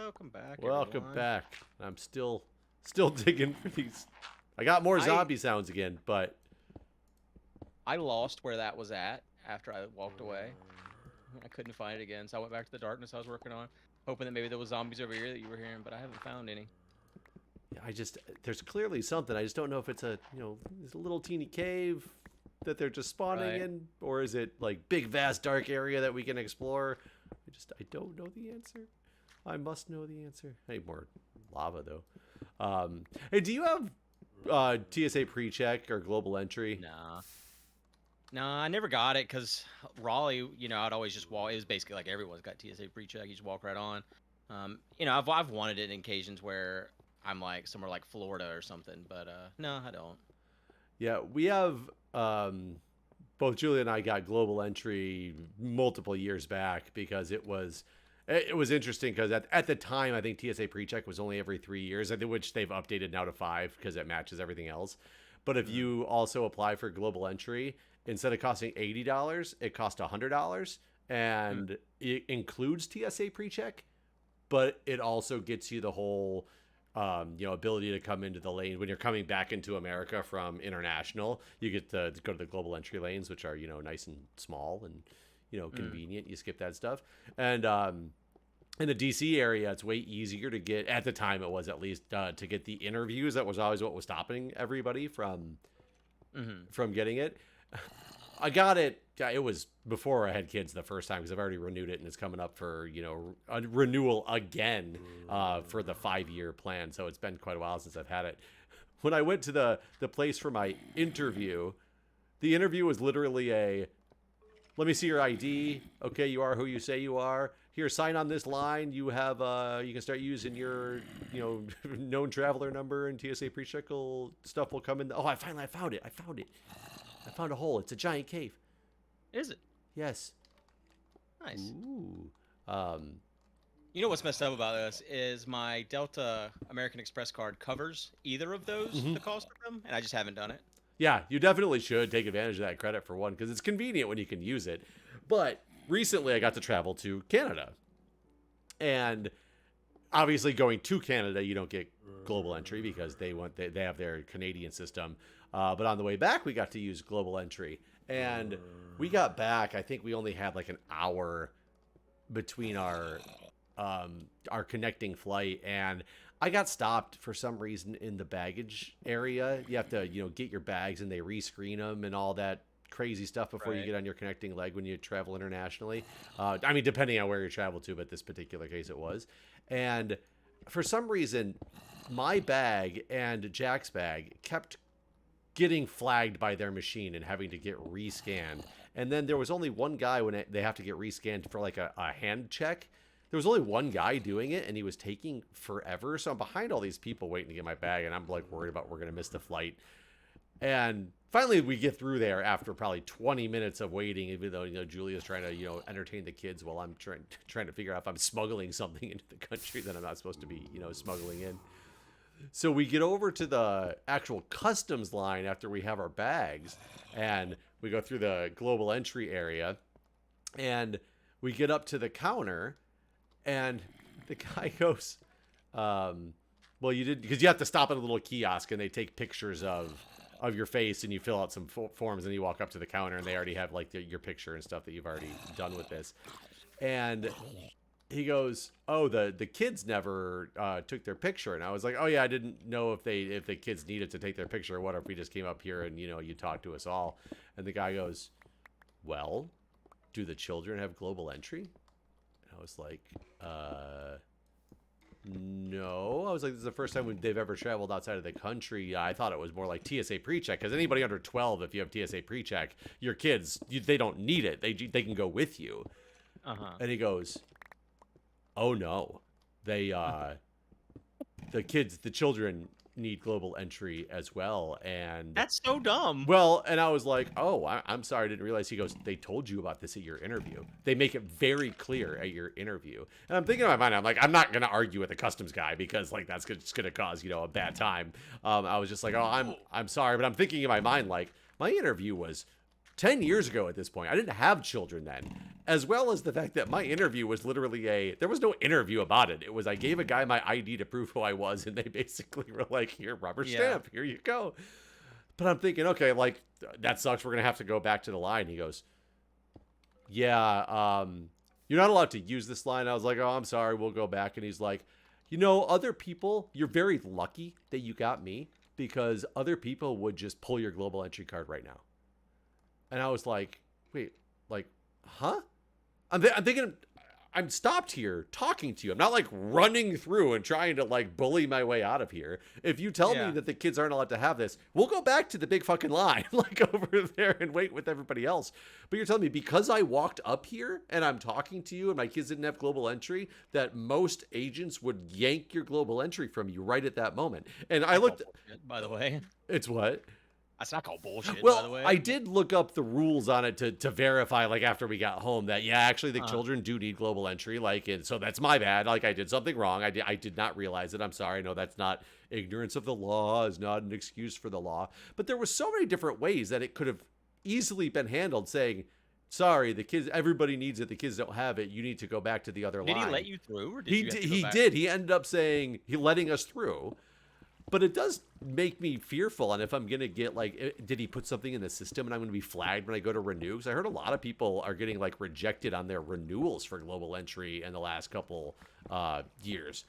Welcome back, Welcome everyone. back. I'm still digging for these. I got more zombie sounds again, but I lost where that was at after I walked away. I couldn't find it again, so I went back to the darkness I was working on, hoping that maybe there was zombies over here that you were hearing, but I haven't found any. there's clearly something. I just don't know if it's it's a little teeny cave that they're just spawning Right. in, or is it like big, vast, dark area that we can explore? I don't know the answer. I must know the answer. I need more lava though. Hey, do you have TSA pre-check or global entry? Nah. Nah, I never got it because Raleigh, I'd always just walk. It was basically like everyone's got TSA pre-check. You just walk right on. I've wanted it in occasions where I'm like somewhere like Florida or something, but no, I don't. Yeah, we have both Julia and I got global entry multiple years back because it was interesting because at the time I think TSA pre-check was only every 3 years, which they've updated now to 5 because it matches everything else. But if you also apply for global entry, instead of costing $80, it costs $100, and it includes TSA pre-check, but it also gets you the whole ability to come into the lane when you're coming back into America from international. You get to go to the global entry lanes, which are nice and small and convenient. You skip that stuff, and in the DC area, it's way easier to get. At the time, it was at least to get the interviews. That was always what was stopping everybody from getting it. I got it. It was before I had kids the first time because I've already renewed it and it's coming up for a renewal again for the 5-year plan. So it's been quite a while since I've had it. When I went to the place for my interview, the interview was literally let me see your ID. Okay, you are who you say you are. Here, sign on this line. You have you can start using your known traveler number, and TSA pre-check stuff will come in. Oh, I found it. I found it. I found a hole. It's a giant cave. Is it? Yes. Nice. Ooh. You know what's messed up about this is my Delta American Express card covers either of those, the cost of them, and I just haven't done it. Yeah, you definitely should take advantage of that credit for one because it's convenient when you can use it. But recently I got to travel to Canada. And obviously going to Canada, you don't get global entry because they have their Canadian system. But on the way back, we got to use global entry. And we got back, I think we only had like an hour between our connecting flight, and I got stopped for some reason in the baggage area. You have to get your bags and they rescreen them and all that crazy stuff before you Right. get on your connecting leg when you travel internationally. I mean, depending on where you travel to, but this particular case it was. And for some reason, my bag and Jack's bag kept getting flagged by their machine and having to get rescanned. And then there was only one guy when they have to get rescanned for like a hand check. There was only one guy doing it, and he was taking forever. So I'm behind all these people waiting to get my bag, and I'm like worried about we're gonna miss the flight. And finally, we get through there after probably 20 minutes of waiting. Even though Julia's trying to entertain the kids while I'm trying to figure out if I'm smuggling something into the country that I'm not supposed to be smuggling in. So we get over to the actual customs line after we have our bags, and we go through the global entry area, and we get up to the counter, and the guy goes, well, you did, because you have to stop at a little kiosk and they take pictures of your face and you fill out some forms and you walk up to the counter and they already have like your picture and stuff that you've already done with this. And he goes, oh, the kids never took their picture. And I was like, oh yeah, I didn't know if the kids needed to take their picture or what, if we just came up here and you talked to us all. And the guy goes, well, do the children have global entry? And I was like, no. I was like, this is the first time they've ever traveled outside of the country. I thought it was more like TSA pre-check, because anybody under 12, if you have TSA pre-check, your kids, they don't need it. They can go with you. And he goes, oh no, the children need global entry as well. And That's so dumb. well, and I was like, oh, I'm sorry, I didn't realize. He goes, they told you about this at your interview. They make it very clear at your interview. And I'm thinking in my mind, I'm like, I'm not going to argue with the customs guy because like that's just going to cause, a bad time. I was just like, oh, I'm sorry. But I'm thinking in my mind, like, my interview was 10 years ago at this point. I didn't have children then. As well as the fact that my interview was literally there was no interview about it. It was, I gave a guy my ID to prove who I was, and they basically were like, here, rubber stamp, here you go. But I'm thinking, okay, like, that sucks. We're going to have to go back to the line. He goes, yeah, you're not allowed to use this line. I was like, oh, I'm sorry. We'll go back. And he's like, you know, other people, you're very lucky that you got me, because other people would just pull your global entry card right now. And I was like, wait, like, huh? I'm thinking, I'm stopped here talking to you. I'm not like running through and trying to like bully my way out of here. If you tell me that the kids aren't allowed to have this, we'll go back to the big fucking line, like over there, and wait with everybody else. But you're telling me because I walked up here and I'm talking to you and my kids didn't have global entry, that most agents would yank your global entry from you right at that moment. And I looked, by the way, it's what? That's not called bullshit, well, by the way. I did look up the rules on it to verify, like, after we got home that, yeah, actually the children do need global entry. Like, and so that's my bad. Like, I did something wrong. I did not realize it. I'm sorry. No, that's not ignorance of the law, is not an excuse for the law. But there were so many different ways that it could have easily been handled, saying, sorry, the kids, everybody needs it. The kids don't have it. You need to go back to the other line. Did he let you through? Or did He did. He ended up saying, letting us through. But it does make me fearful. And if I'm going to get, like, did he put something in the system and I'm going to be flagged when I go to renew? Because I heard a lot of people are getting, like, rejected on their renewals for global entry in the last couple years.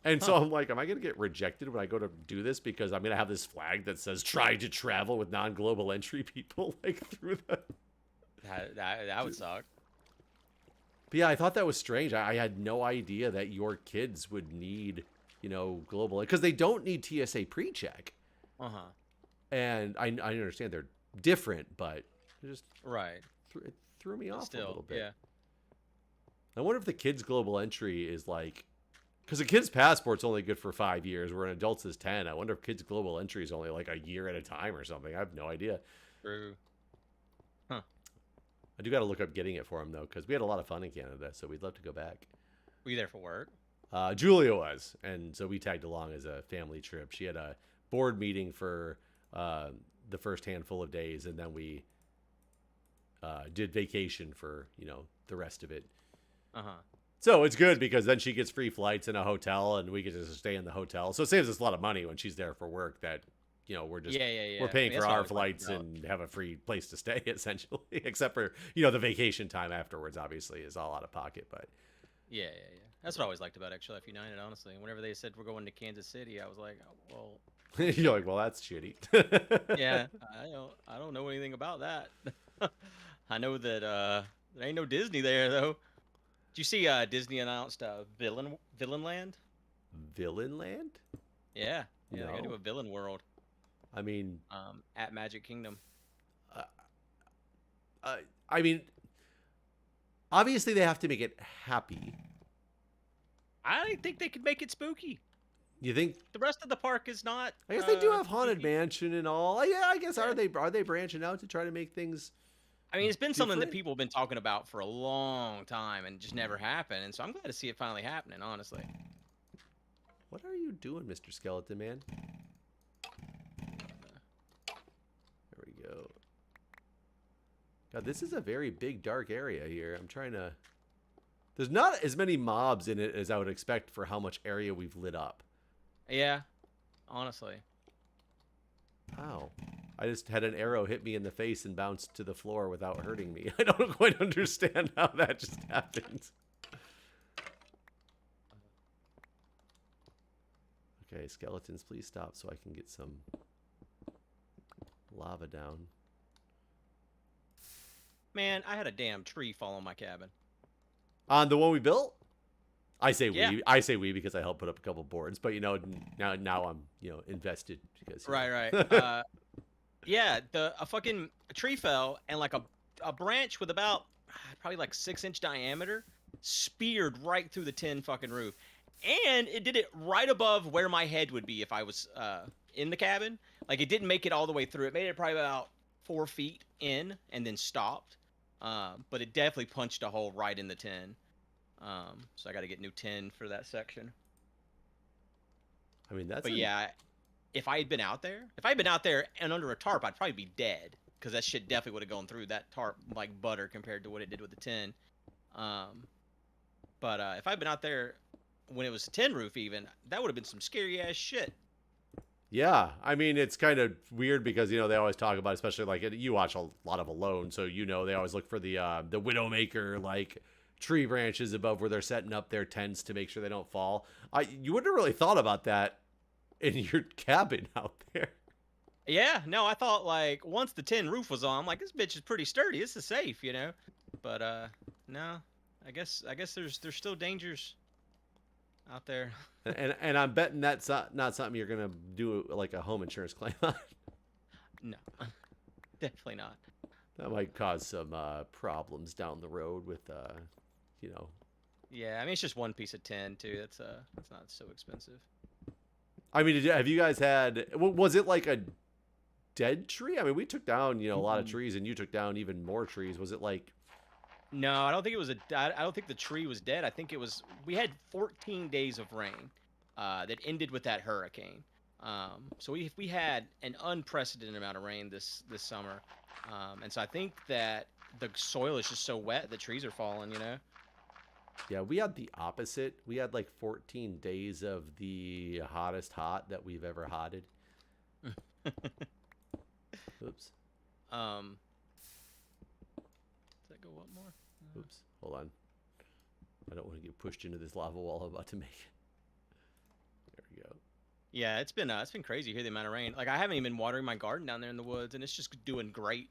And so I'm like, am I going to get rejected when I go to do this? Because I'm going to have this flag that says, try to travel with non-global entry people, like, through the... That would suck. But yeah, I thought that was strange. I had no idea that your kids would need... you know, global, because they don't need TSA pre-check. And I understand they're different, but it just it threw me off a little bit. Yeah. I wonder if the kids' global entry is like, because a kid's passport's only good for 5 years, where an adult's is 10. I wonder if kids' global entry is only like a year at a time or something. I have no idea. True. I do got to look up getting it for him, though, because we had a lot of fun in Canada, so we'd love to go back. Were you there for work? Julia was, and so we tagged along as a family trip. She had a board meeting for the first handful of days, and then we did vacation for, you know, the rest of it. So it's good because then she gets free flights in a hotel, and we get to stay in the hotel. So it saves us a lot of money when she's there for work. That, you know, we're just we're paying for our flights and have a free place to stay essentially, except for, you know, the vacation time afterwards. Obviously, is all out of pocket, but yeah. That's what I always liked about XLF United, honestly. Whenever they said we're going to Kansas City, I was like, oh, well. You're like, well, that's shitty. Yeah, I don't know anything about that. I know that there ain't no Disney there, though. Did you see Disney announced Villain Land? Villain Land? Yeah, no. They're gonna do a villain world. I mean, at Magic Kingdom. I mean, obviously they have to make it happy. I think they could make it spooky. You think the rest of the park is not? I guess they do have Haunted Mansion and all. Yeah, I guess are they branching out to try to make things? I mean, it's been something that people have been talking about for a long time and just never happened. And so I'm glad to see it finally happening, honestly. What are you doing, Mr. Skeleton Man? There we go. God, this is a very big, dark area here. I'm trying to... There's not as many mobs in it as I would expect for how much area we've lit up. Yeah, honestly. Wow. I just had an arrow hit me in the face and bounced to the floor without hurting me. I don't quite understand how that just happened. Okay, skeletons, please stop so I can get some lava down. Man, I had a damn tree fall on my cabin. On the one we built? I say yeah. we. I say we because I helped put up a couple boards. But, you know, now I'm, you know, invested. Because, right. Yeah, a fucking tree fell, and like a branch with about probably like 6-inch diameter speared right through the tin fucking roof. And it did it right above where my head would be if I was in the cabin. Like, it didn't make it all the way through. It made it probably about 4 feet in and then stopped. But it definitely punched a hole right in the tin. So I got to get new tin for that section. I mean, that's... But yeah, if I had been out there and under a tarp, I'd probably be dead. because that shit definitely would have gone through that tarp like butter compared to what it did with the tin. Um, but if I'd been out there when it was a tin roof, even that would have been some scary ass shit. Yeah, I mean it's kind of weird because they always talk about, especially like you watch a lot of Alone, so they always look for the Widowmaker like tree branches above where they're setting up their tents to make sure they don't fall. You wouldn't have really thought about that in your cabin out there. Yeah, no, I thought like once the tin roof was on, I'm like this bitch is pretty sturdy. This is safe, you know. But no, I guess there's still dangers out there. And I'm betting that's not something you're gonna do like a home insurance claim on. No, definitely not. That might cause some problems down the road with you know. Yeah, I mean it's just one piece of tin too. That's not so expensive. I mean, have you guys had? Was it like a dead tree? I mean, we took down a lot of trees, and you took down even more trees. Was it like? No, I don't think it was I don't think the tree was dead. I think it was we had 14 days of rain that ended with that hurricane. So we had an unprecedented amount of rain this summer, and so I think that the soil is just so wet the trees are falling. You know. Yeah, we had the opposite. We had like 14 days of the hottest hot that we've ever hotted. Oops. Um, does that go up more? Oops. Hold on. I don't want to get pushed into this lava wall I'm about to make. There we go. Yeah, it's been crazy here the amount of rain. Like I haven't even been watering my garden down there in the woods, and it's just doing great.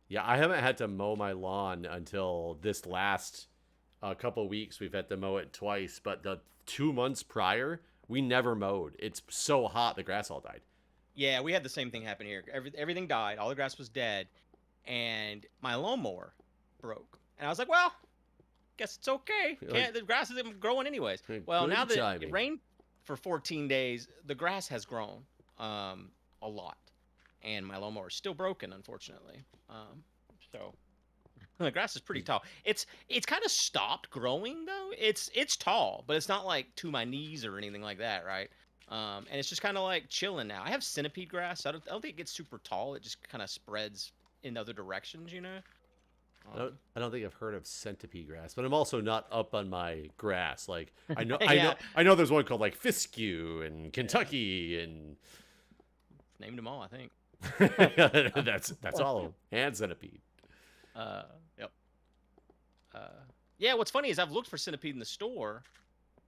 Yeah, I haven't had to mow my lawn until this last couple weeks. We've had to mow it twice, but the 2 months prior, we never mowed. It's so hot, the grass all died. Yeah, we had the same thing happen here. Everything died, all the grass was dead, and my lawnmower broke. And I was like, well, guess it's okay. The grass isn't growing anyways. Well, now Good that it timing. rained for 14 days, the grass has grown a lot, and my lawnmower is still broken, unfortunately. So the grass is pretty tall. It's kind of stopped growing though. It's tall, but it's not like to my knees or anything like that, right? And it's just kind of like chilling now. I have centipede grass. So I don't think it gets super tall. It just kind of spreads in other directions, you know. I don't think I've heard of centipede grass, but I'm also not up on my grass. Like I know Yeah, I know there's one called like Fiskew and Kentucky and named them all, I think. that's all of them. And centipede. Yep. Uh, yeah. What's funny is I've looked for centipede in the store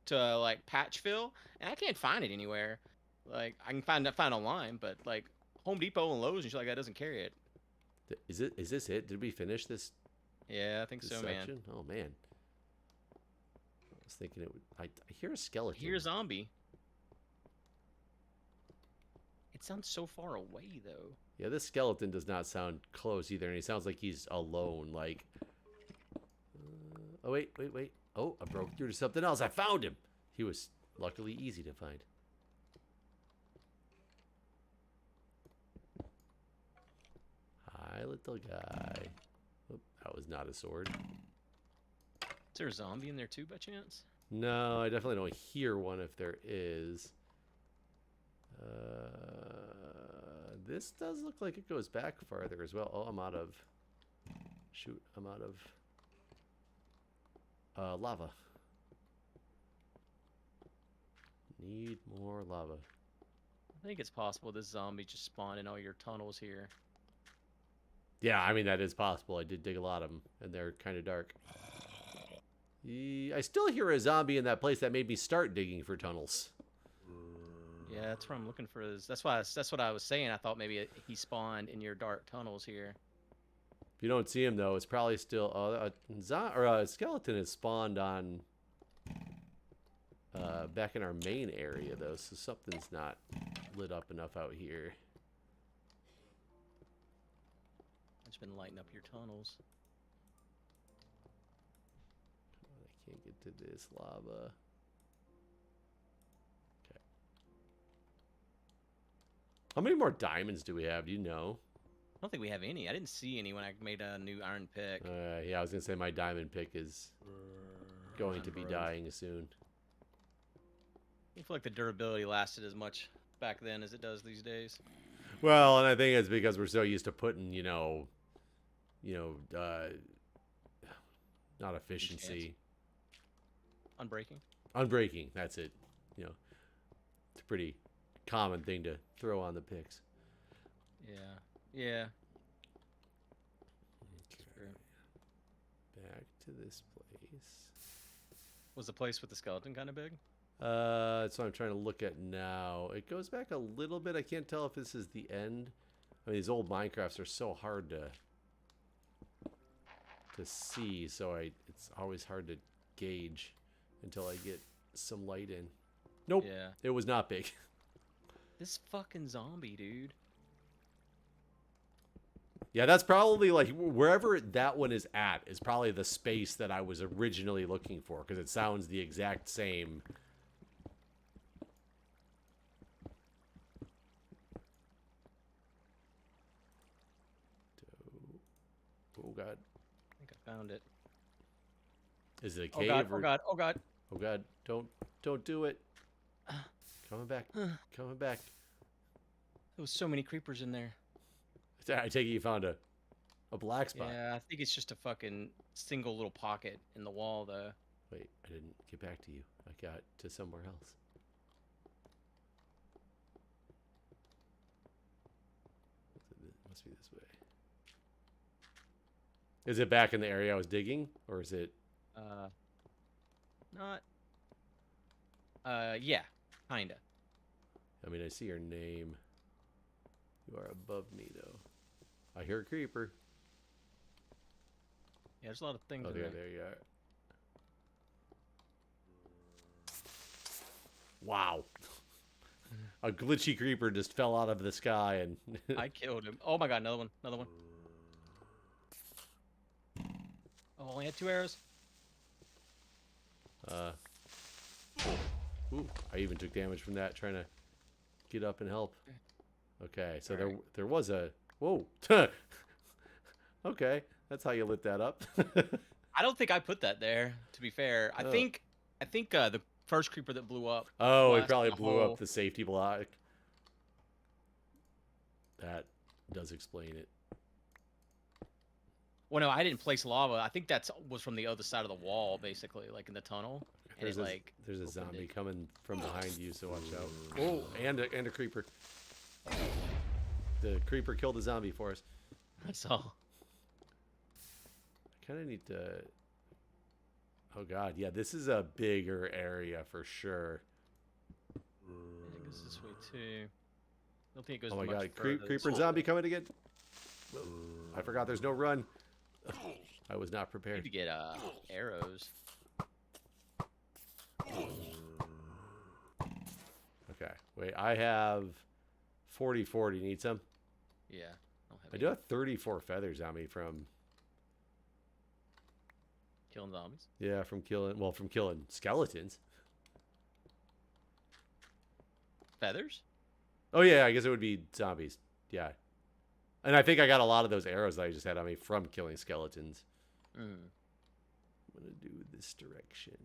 to like patch fill, and I can't find it anywhere. Like I can find online, but like Home Depot and Lowe's and shit like that doesn't carry it. Is this it? Did we finish this Yeah, I think so, section? man. Oh man. I was thinking it would I hear a skeleton. Here's zombie. It sounds so far away though. Yeah, this skeleton does not sound close either, and he sounds like he's alone. Like, oh wait. Oh, I broke through to something else. I found him. He was luckily easy to find. Hi, little guy. Oh, that was not a sword. Is there a zombie in there too, by chance? No, I definitely don't hear one if there is. This does look like it goes back farther as well. Oh, I'm out of... Shoot, I'm out of... lava. Need more lava. I think it's possible this zombie just spawned in all your tunnels here. Yeah, I mean, that is possible. I did dig a lot of them, and they're kind of dark. I still hear a zombie in that place that made me start digging for tunnels. Yeah, that's what I'm looking for. That's what I was saying. I thought maybe he spawned in your dark tunnels here. If you don't see him, though, it's probably still... a skeleton is spawned on... back in our main area, though, so something's not lit up enough out here. I've just been lighting up your tunnels. I can't get to this lava. Okay. How many more diamonds do we have? Do you know? I don't think we have any. I didn't see any when I made a new iron pick. Yeah, I was gonna say my diamond pick is going to be dying soon. I feel like the durability lasted as much back then as it does these days. Well, and I think it's because we're so used to putting, not efficiency, Unbreaking. unbreaking. That's it. You know, it's a pretty common thing to throw on the picks. Yeah. Yeah. Okay. Back to this place. Was the place with the skeleton kind of big? So I'm trying to look at now. It goes back a little bit. I can't tell if this is the end. I mean, these old Minecrafts are so hard to see, so it's always hard to gauge until I get some light in. Nope. Yeah. It was not big. This fucking zombie, dude. Yeah, that's probably like wherever that one is at is probably the space that I was originally looking for because it sounds the exact same. Oh god. I think I found it. Is it a Oh cave god, or oh god, oh god. oh god, don't do it. Coming back. Coming back. There was so many creepers in there. I take it you found a black spot. Yeah, I think it's just a fucking single little pocket in the wall, though. Wait, I didn't get back to you. I got to somewhere else. It must be this way. Is it back in the area I was digging, or is it? Not. Yeah, kinda. I mean, I see your name. You are above me, though. I hear a creeper. Yeah, there's a lot of things Oh, in there. there you are. Wow. A glitchy creeper just fell out of the sky and... I killed him. Oh my god, another one, another one. Oh, only had 2 arrows. Ooh, I even took damage from that trying to get up and help. Okay, so All right. there was a... Whoa. Okay, that's how you lit that up. I don't think I put that there, to be fair. I think the first creeper that blew up. Oh, it blasted probably the blew hole. up the safety block. That does explain it. Well, no, I didn't place lava. I think that was from the other side of the wall, basically, like in the tunnel. And There's it, a, like, there's a opened zombie it. coming from behind you, so watch out. Oh, and a creeper. The creeper killed the zombie for us. That's all. I kind of need to... Oh god, yeah, this is a bigger area for sure. I think it goes this way too. I don't think it goes Oh my much god, further. creeper and zombie coming again. I forgot there's no run. I was not I need prepared. to get arrows. Okay, wait, I have 44. Do you need some? Yeah. Don't have I any. do have 34 feathers on me from... Killing zombies. Yeah, from killing skeletons. Feathers? Oh yeah, I guess it would be zombies. Yeah. And I think I got a lot of those arrows that I just had on me from killing skeletons. Mm. I'm going to do this direction.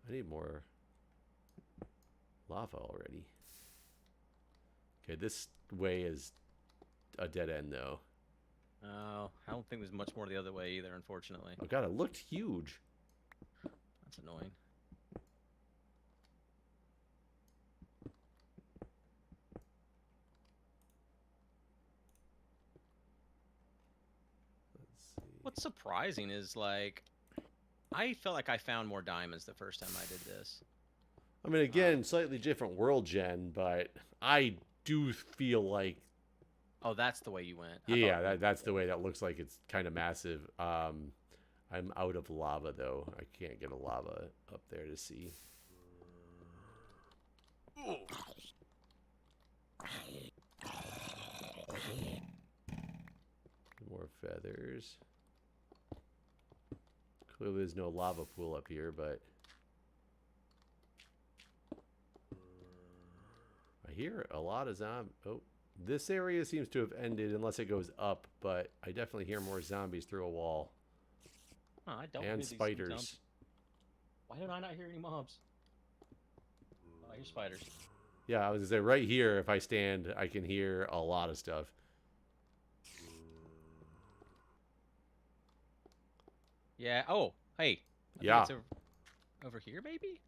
I need more lava already. Okay, this way is a dead end though. Oh, I don't think there's much more the other way either, unfortunately. Oh god, it looked huge. That's annoying. Let's see. What's surprising is, like, I felt like I found more diamonds the first time I did this. I mean, again, slightly different world gen, but I do feel like... Oh, that's the way you went. Yeah, that's the way that looks like it's kind of massive. I'm out of lava, though. I can't get a lava up there to see. More feathers. Clearly there's no lava pool up here, but... I hear a lot of zombies. Oh, this area seems to have ended unless it goes up, but I definitely hear more zombies through a wall. Oh, I don't hear And these spiders. zombies. Why don't I not hear any mobs? Oh, I hear spiders. Yeah, I was gonna say right here. If I stand, I can hear a lot of stuff. Yeah. Oh, hey. I think Yeah. it's over here, maybe.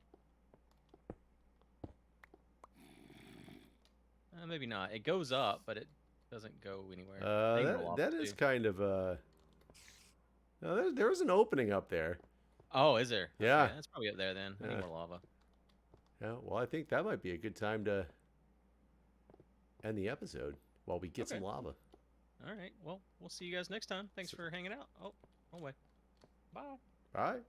Maybe not. It goes up, but it doesn't go anywhere. Dang, more lava That is too. kind of no, there was an opening up there. Oh, is there? Okay, Yeah. that's probably up there then. I need Yeah. more lava. Yeah. Well, I think that might be a good time to end the episode while we get Okay. some lava. All right. Well, we'll see you guys next time. Thanks So, for hanging out. Oh, one way. Bye. all right.